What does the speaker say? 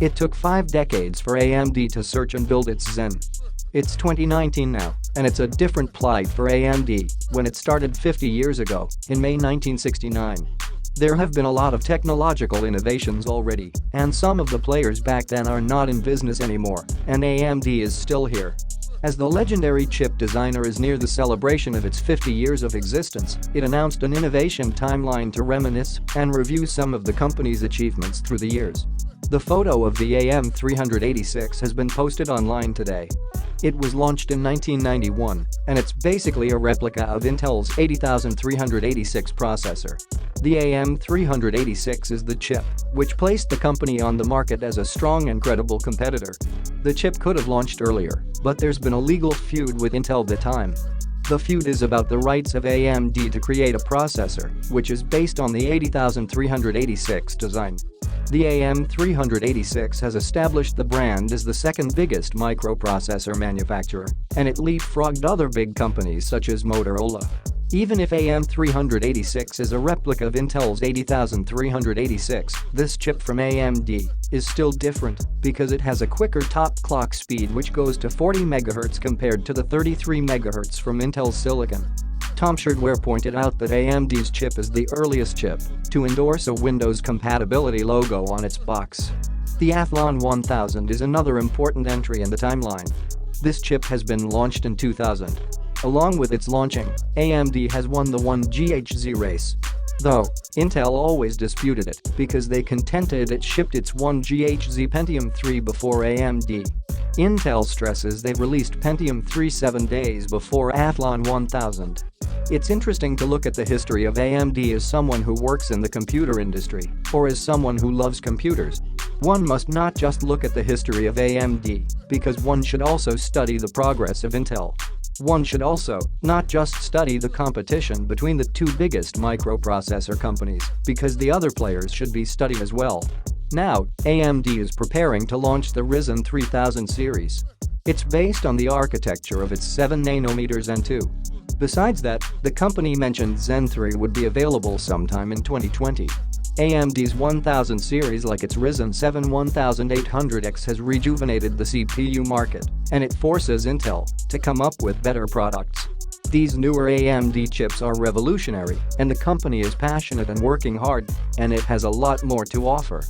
It took 5 decades for AMD to search and build its Zen. It's 2019 now, and it's a different plight for AMD when it started 50 years ago, in May 1969. There have been a lot of technological innovations already, and some of the players back then are not in business anymore, and AMD is still here. As the legendary chip designer is near the celebration of its 50 years of existence, it announced an innovation timeline to reminisce and review some of the company's achievements through the years. The photo of the AM386 has been posted online today. It was launched in 1991, and it's basically a replica of Intel's 80386 processor. The AM386 is the chip which placed the company on the market as a strong and credible competitor. The chip could have launched earlier, but there's been a legal feud with Intel at the time. The feud is about the rights of AMD to create a processor, which is based on the 80386 design. The AM386 has established the brand as the second biggest microprocessor manufacturer, and it leapfrogged other big companies such as Motorola. Even if AM386 is a replica of Intel's 80386, this chip from AMD is still different because it has a quicker top clock speed which goes to 40 MHz compared to the 33 MHz from Intel's silicon. Tom Shardware pointed out that AMD's chip is the earliest chip to endorse a Windows compatibility logo on its box. The Athlon 1000 is another important entry in the timeline. This chip has been launched in 2000. Along with its launching, AMD has won the 1GHz race. Though, Intel always disputed it because they contended it shipped its 1GHz Pentium 3 before AMD. Intel stresses they released Pentium 3 7 days before Athlon 1000. It's interesting to look at the history of AMD as someone who works in the computer industry or as someone who loves computers. One must not just look at the history of AMD because one should also study the progress of Intel. One should also not just study the competition between the two biggest microprocessor companies because the other players should be studied as well. Now, AMD is preparing to launch the Ryzen 3000 series. It's based on the architecture of its 7nm Zen 2. Besides that, the company mentioned Zen 3 would be available sometime in 2020. AMD's 1000 series, like its Ryzen 7 1800X, has rejuvenated the CPU market, and it forces Intel to come up with better products. These newer AMD chips are revolutionary, and the company is passionate and working hard, and it has a lot more to offer.